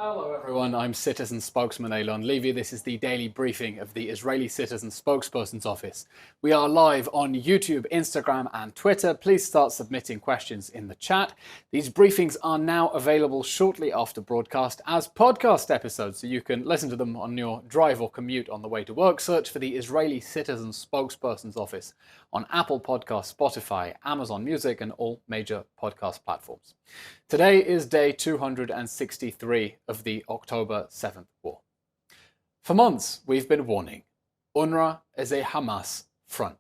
Hello everyone, I'm Citizen Spokesman Eylon Levy. This is the daily briefing of the Israeli Citizen Spokespersons Office. We are live on YouTube, Instagram and Twitter. Please start submitting questions in the chat. These briefings are now available shortly after broadcast as podcast episodes, so you can listen to them on your drive or commute on the way to work. Search for the Israeli Citizen Spokespersons Office on Apple Podcasts, Spotify, Amazon Music and all major podcast platforms. Today is day 263 of the October 7th war. For months, we've been warning. UNRWA is a Hamas front.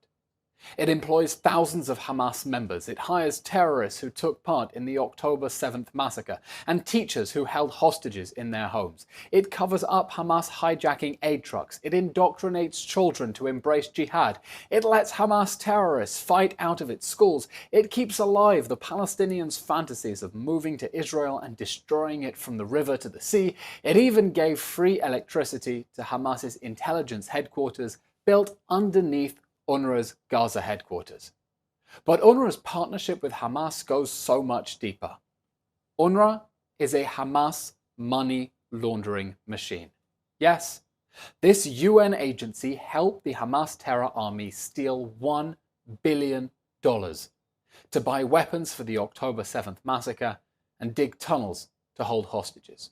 It employs thousands of Hamas members. It hires terrorists who took part in the October 7th massacre and teachers who held hostages in their homes. It covers up Hamas hijacking aid trucks. It indoctrinates children to embrace jihad. It lets Hamas terrorists fight out of its schools. It keeps alive the Palestinians' fantasies of moving to Israel and destroying it from the river to the sea. It even gave free electricity to Hamas's intelligence headquarters built underneath UNRWA's Gaza headquarters. But UNRWA's partnership with Hamas goes so much deeper. UNRWA is a Hamas money laundering machine. Yes, this UN agency helped the Hamas terror army steal $1 billion to buy weapons for the October 7th massacre and dig tunnels to hold hostages.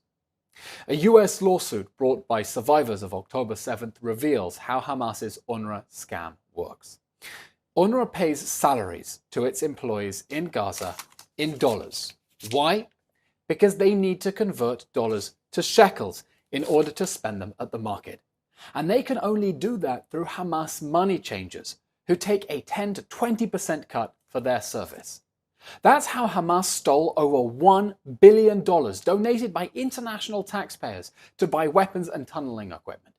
A US lawsuit brought by survivors of October 7th reveals how Hamas's UNRWA scam works. UNRWA pays salaries to its employees in Gaza in dollars. Why? Because they need to convert dollars to shekels in order to spend them at the market. And they can only do that through Hamas money changers, who take a 10 to 20% cut for their service. That's how Hamas stole over $1 billion donated by international taxpayers to buy weapons and tunneling equipment.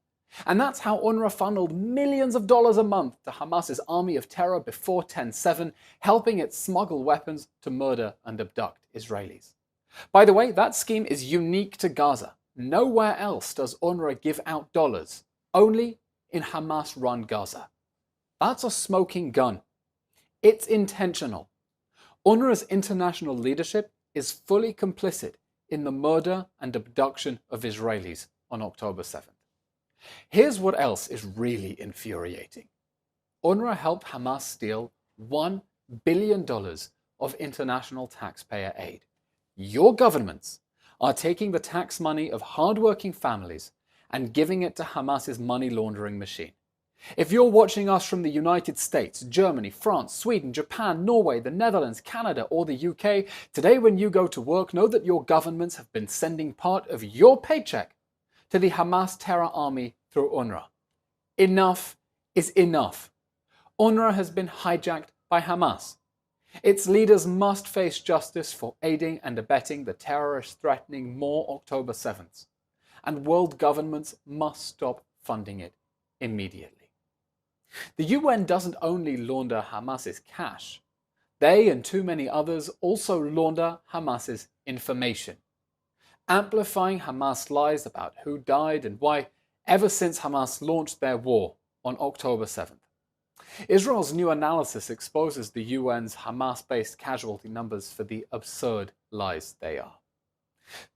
And that's how UNRWA funneled millions of dollars a month to Hamas's army of terror before 10/7, helping it smuggle weapons to murder and abduct Israelis. By the way, that scheme is unique to Gaza. Nowhere else does UNRWA give out dollars, only in Hamas-run Gaza. That's a smoking gun. It's intentional. UNRWA's international leadership is fully complicit in the murder and abduction of Israelis on October 7th. Here's what else is really infuriating. UNRWA helped Hamas steal $1 billion of international taxpayer aid. Your governments are taking the tax money of hardworking families and giving it to Hamas's money laundering machine. If you're watching us from the United States, Germany, France, Sweden, Japan, Norway, the Netherlands, Canada, or the UK, today when you go to work, know that your governments have been sending part of your paycheck to the Hamas terror army through UNRWA. Enough is enough. UNRWA has been hijacked by Hamas. Its leaders must face justice for aiding and abetting the terrorists threatening more October 7th. And world governments must stop funding it immediately. The UN doesn't only launder Hamas's cash. They and too many others also launder Hamas's information, amplifying Hamas lies about who died and why ever since Hamas launched their war on October 7th. Israel's new analysis exposes the UN's Hamas-based casualty numbers for the absurd lies they are.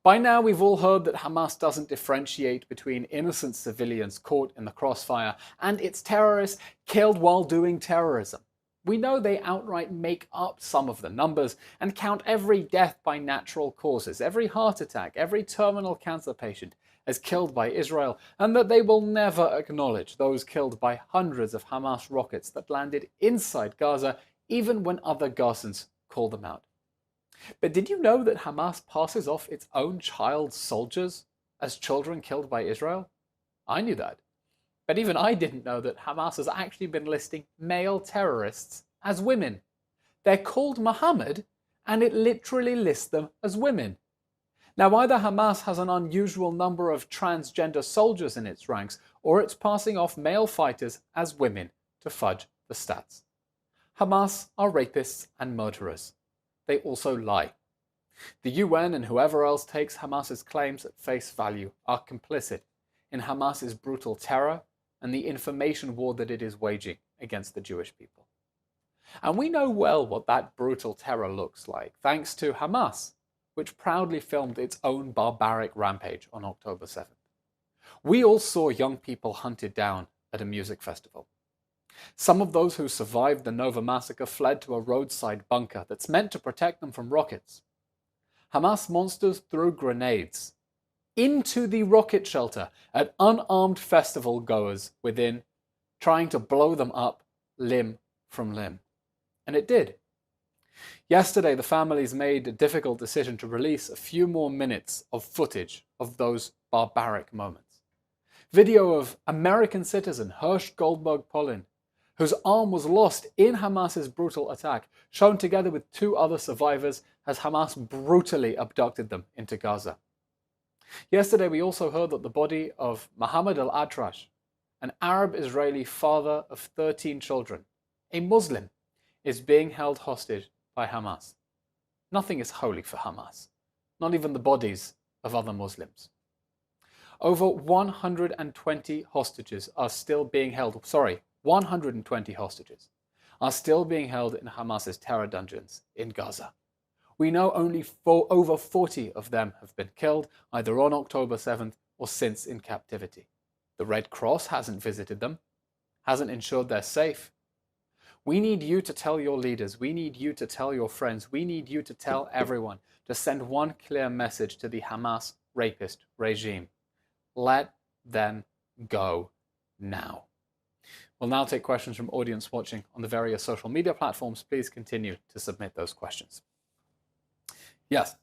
By now, we've all heard that Hamas doesn't differentiate between innocent civilians caught in the crossfire and its terrorists killed while doing terrorism. We know they outright make up some of the numbers and count every death by natural causes, every heart attack, every terminal cancer patient as killed by Israel, and that they will never acknowledge those killed by hundreds of Hamas rockets that landed inside Gaza, even when other Gazans call them out. But did you know that Hamas passes off its own child soldiers as children killed by Israel? I knew that. But even I didn't know that Hamas has actually been listing male terrorists as women. They're called Muhammad, and it literally lists them as women. Now, either Hamas has an unusual number of transgender soldiers in its ranks, or it's passing off male fighters as women to fudge the stats. Hamas are rapists and murderers. They also lie. The UN and whoever else takes Hamas's claims at face value are complicit in Hamas's brutal terror and the information war that it is waging against the Jewish people. And we know well what that brutal terror looks like, thanks to Hamas. which proudly filmed its own barbaric rampage on October 7th. We all saw young people hunted down at a music festival. Some of those who survived the Nova massacre fled to a roadside bunker that's meant to protect them from rockets. Hamas monsters threw grenades into the rocket shelter at unarmed festival goers within, trying to blow them up limb from limb. And it did. Yesterday, the families made a difficult decision to release a few more minutes of footage of those barbaric moments. Video of American citizen Hirsch Goldberg-Polin, whose arm was lost in Hamas's brutal attack, shown together with 2 other survivors as Hamas brutally abducted them into Gaza. Yesterday, we also heard that the body of Mohammed al-Atrash, an Arab-Israeli father of 13 children, a Muslim, is being held hostage by Hamas. Nothing is holy for Hamas, not even the bodies of other Muslims. Over 120 hostages are still being held, 120 hostages are still being held in Hamas's terror dungeons in Gaza. We know only over 40 of them have been killed, either on October 7th or since in captivity. The Red Cross hasn't visited them, hasn't ensured they're safe. We need you to tell your leaders, we need you to tell your friends, we need you to tell everyone to send one clear message to the Hamas rapist regime. Let them go now. We'll now take questions from audience watching on the various social media platforms. Please continue to submit those questions. Yes.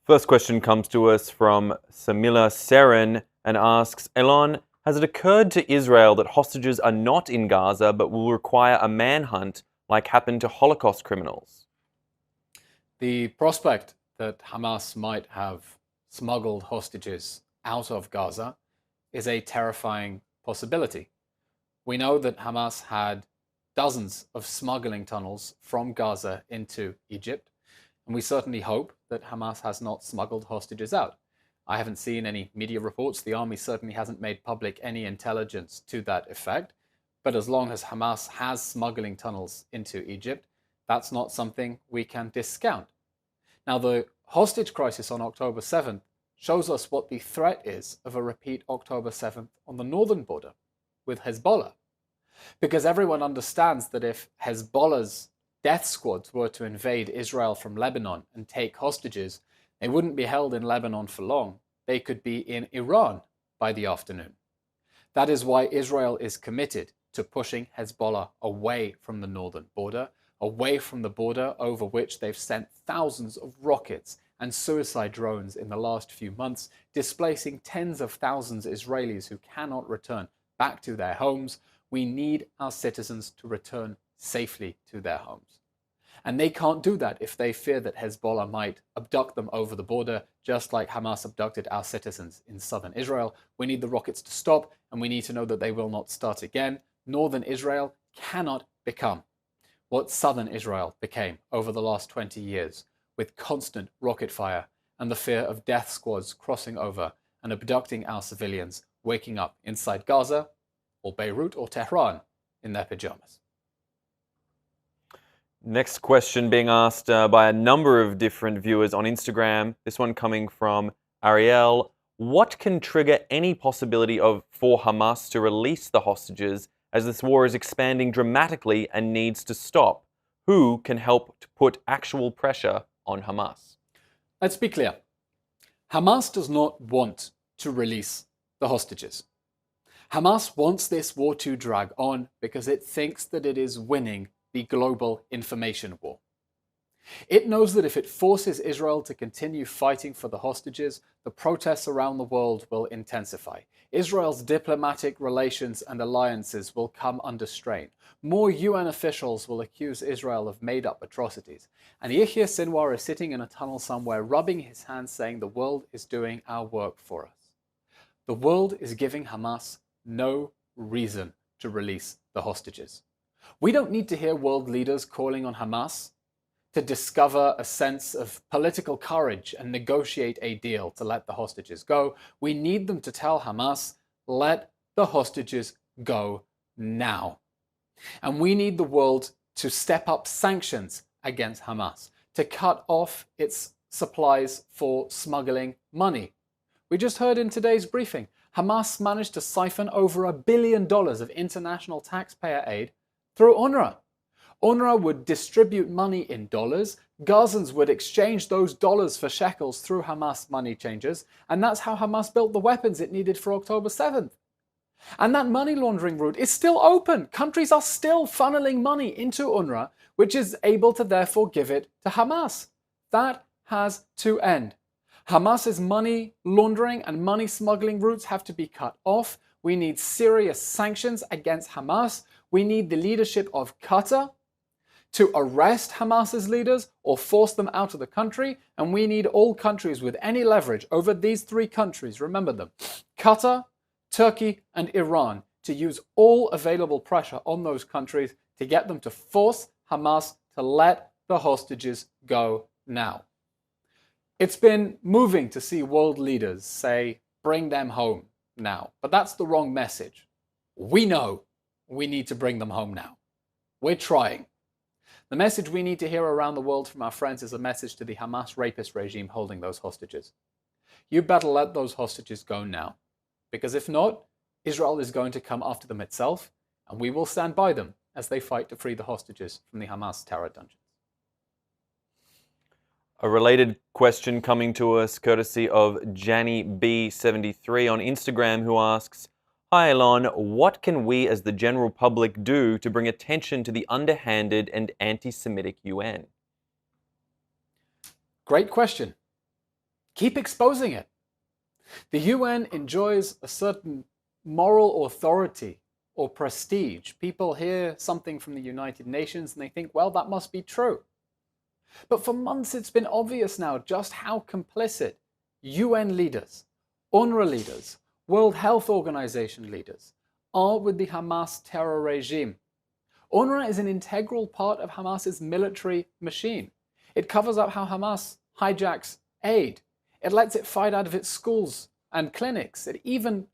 First question comes to us from Samila Seren and asks, Eylon, has it occurred to Israel that hostages are not in Gaza but will require a manhunt like happened to Holocaust criminals? The prospect that Hamas might have smuggled hostages out of Gaza is a terrifying possibility. We know that Hamas had dozens of smuggling tunnels from Gaza into Egypt, and we certainly hope that Hamas has not smuggled hostages out. I haven't seen any media reports. The army certainly hasn't made public any intelligence to that effect. But as long as Hamas has smuggling tunnels into Egypt, that's not something we can discount. Now, the hostage crisis on October 7th shows us what the threat is of a repeat October 7th on the northern border with Hezbollah. Because everyone understands that if Hezbollah's death squads were to invade Israel from Lebanon and take hostages, they wouldn't be held in Lebanon for long. They could be in Iran by the afternoon. That is why Israel is committed to pushing Hezbollah away from the northern border, away from the border over which they've sent thousands of rockets and suicide drones in the last few months, displacing tens of thousands of Israelis who cannot return back to their homes. We need our citizens to return safely to their homes. And they can't do that if they fear that Hezbollah might abduct them over the border, just like Hamas abducted our citizens in southern Israel. We need the rockets to stop, and we need to know that they will not start again. Northern Israel cannot become what southern Israel became over the last 20 years, with constant rocket fire and the fear of death squads crossing over and abducting our civilians, waking up inside Gaza or Beirut or Tehran in their pajamas. Next question being asked by a number of different viewers on Instagram. This one coming from Ariel. What can trigger any possibility for Hamas to release the hostages as this war is expanding dramatically and needs to stop? Who can help to put actual pressure on Hamas? Let's be clear. Hamas does not want to release the hostages. Hamas wants this war to drag on because it thinks that it is winning the global information war. It knows that if it forces Israel to continue fighting for the hostages, the protests around the world will intensify. Israel's diplomatic relations and alliances will come under strain. More UN officials will accuse Israel of made-up atrocities. And Yahya Sinwar is sitting in a tunnel somewhere, rubbing his hands, saying the world is doing our work for us. The world is giving Hamas no reason to release the hostages. We don't need to hear world leaders calling on Hamas to discover a sense of political courage and negotiate a deal to let the hostages go. We need them to tell Hamas, let the hostages go now. And we need the world to step up sanctions against Hamas, to cut off its supplies for smuggling money. We just heard in today's briefing, Hamas managed to siphon over $1 billion of international taxpayer aid through UNRWA. UNRWA would distribute money in dollars, Gazans would exchange those dollars for shekels through Hamas money changers, and that's how Hamas built the weapons it needed for October 7th. And that money laundering route is still open. Countries are still funneling money into UNRWA, which is able to therefore give it to Hamas. That has to end. Hamas's money laundering and money smuggling routes have to be cut off. We need serious sanctions against Hamas. We need the leadership of Qatar to arrest Hamas's leaders or force them out of the country. And we need all countries with any leverage over these three countries, remember them, Qatar, Turkey and Iran, to use all available pressure on those countries to get them to force Hamas to let the hostages go now. It's been moving to see world leaders say, bring them home now. But that's the wrong message. We know we need to bring them home now. We're trying. The message we need to hear around the world from our friends is a message to the Hamas rapist regime holding those hostages. You better let those hostages go now. Because if not, Israel is going to come after them itself, and we will stand by them as they fight to free the hostages from the Hamas terror dungeons. A related question coming to us courtesy of JannyB73 on Instagram, who asks, "Hi Eylon, what can we as the general public do to bring attention to the underhanded and anti-Semitic UN?" Great question. Keep exposing it. The UN enjoys a certain moral authority or prestige. People hear something from the United Nations and they think, well, that must be true. But for months it's been obvious now just how complicit UN leaders, UNRWA leaders, World Health Organization leaders are with the Hamas terror regime. UNRWA is an integral part of Hamas's military machine. It covers up how Hamas hijacks aid. It lets it fight out of its schools and clinics. It even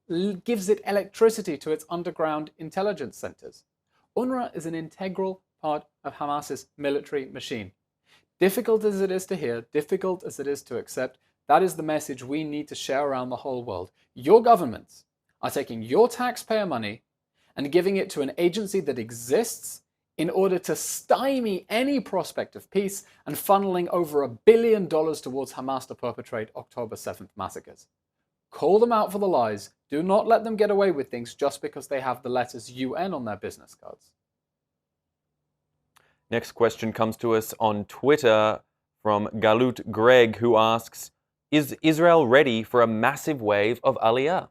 gives it electricity to its underground intelligence centers. UNRWA is an integral part of Hamas's military machine. Difficult as it is to hear, difficult as it is to accept, that is the message we need to share around the whole world. Your governments are taking your taxpayer money and giving it to an agency that exists in order to stymie any prospect of peace and funneling over $1 billion towards Hamas to perpetrate October 7th massacres. Call them out for the lies. Do not let them get away with things just because they have the letters UN on their business cards. Next question comes to us on Twitter from Galut Greg, who asks, "Is Israel ready for a massive wave of Aliyah?"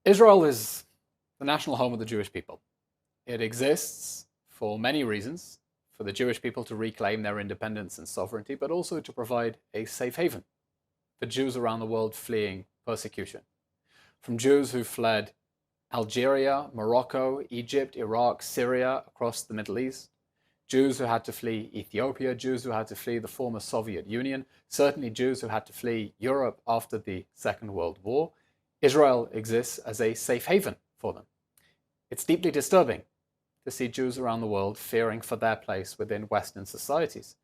Israel is the national home of the Jewish people. It exists for many reasons, for the Jewish people to reclaim their independence and sovereignty, but also to provide a safe haven for Jews around the world fleeing persecution. From Jews who fled Algeria, Morocco, Egypt, Iraq, Syria, across the Middle East, Jews who had to flee Ethiopia, Jews who had to flee the former Soviet Union, certainly Jews who had to flee Europe after the Second World War. Israel exists as a safe haven for them. It's deeply disturbing to see Jews around the world fearing for their place within Western societies.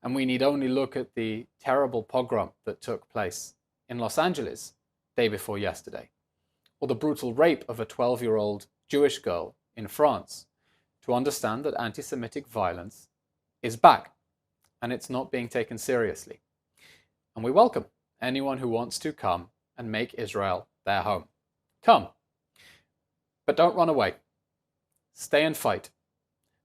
And we need only look at the terrible pogrom that took place in Los Angeles day before yesterday, or the brutal rape of a 12-year-old Jewish girl in France, to understand that anti-Semitic violence is back and it's not being taken seriously. And we welcome anyone who wants to come and make Israel their home. Come. But don't run away. Stay and fight.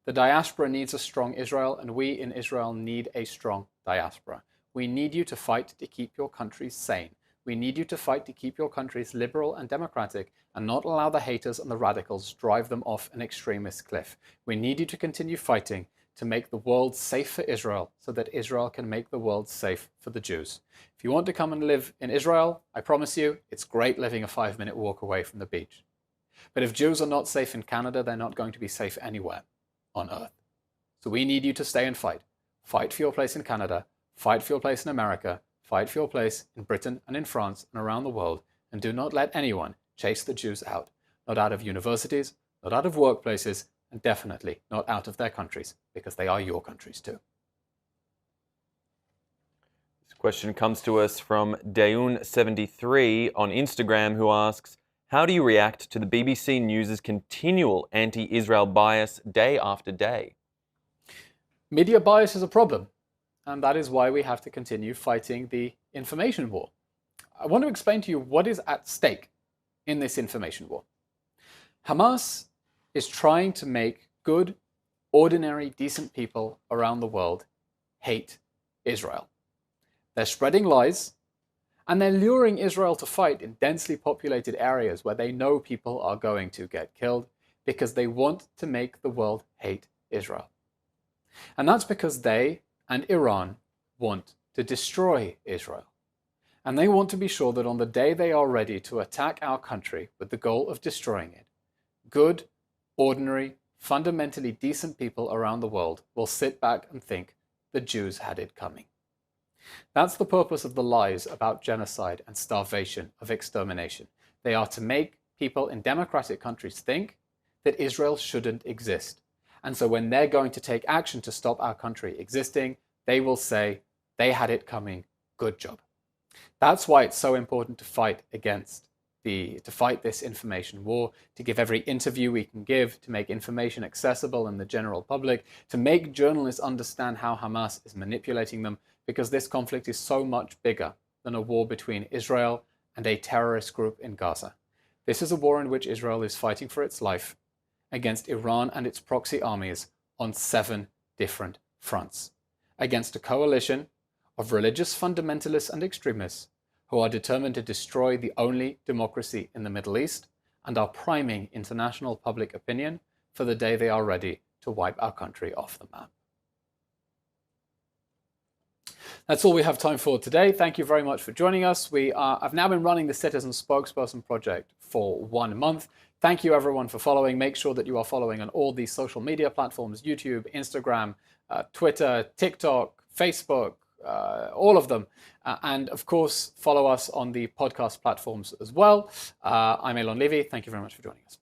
The diaspora needs a strong Israel, and we in Israel need a strong diaspora. We need you to fight to keep your countries sane. We need you to fight to keep your countries liberal and democratic and not allow the haters and the radicals drive them off an extremist cliff. We need you to continue fighting to make the world safe for Israel so that Israel can make the world safe for the Jews. If you want to come and live in Israel, I promise you, it's great living a 5-minute walk away from the beach. But if Jews are not safe in Canada, they're not going to be safe anywhere on earth. So we need you to stay and fight. Fight for your place in Canada, fight for your place in America, fight for your place in Britain and in France and around the world, and do not let anyone chase the Jews out, not out of universities, not out of workplaces, and definitely not out of their countries, because they are your countries too. This question comes to us from Dayoun73 on Instagram, who asks, how do you react to the BBC News' continual anti-Israel bias day after day? Media bias is a problem, and that is why we have to continue fighting the information war. I want to explain to you what is at stake in this information war. Hamas is trying to make good, ordinary, decent people around the world hate Israel. They're spreading lies, and they're luring Israel to fight in densely populated areas where they know people are going to get killed, because they want to make the world hate Israel. And that's because they and Iran want to destroy Israel. And they want to be sure that on the day they are ready to attack our country with the goal of destroying it, good, ordinary, fundamentally decent people around the world will sit back and think the Jews had it coming. That's the purpose of the lies about genocide and starvation, of extermination. They are to make people in democratic countries think that Israel shouldn't exist. And so when they're going to take action to stop our country existing, they will say, they had it coming, good job. That's why it's so important to fight this information war, to give every interview we can give, to make information accessible in the general public, to make journalists understand how Hamas is manipulating them, because this conflict is so much bigger than a war between Israel and a terrorist group in Gaza. This is a war in which Israel is fighting for its life against Iran and its proxy armies on 7 different fronts, against a coalition of religious fundamentalists and extremists who are determined to destroy the only democracy in the Middle East and are priming international public opinion for the day they are ready to wipe our country off the map. That's all we have time for today. Thank you very much for joining us. I've now been running the Citizen Spokesperson project for 1 month. Thank you everyone for following. Make sure that you are following on all these social media platforms: YouTube, Instagram, Twitter, TikTok, Facebook, all of them. And of course, follow us on the podcast platforms as well. I'm Eylon Levy. Thank you very much for joining us.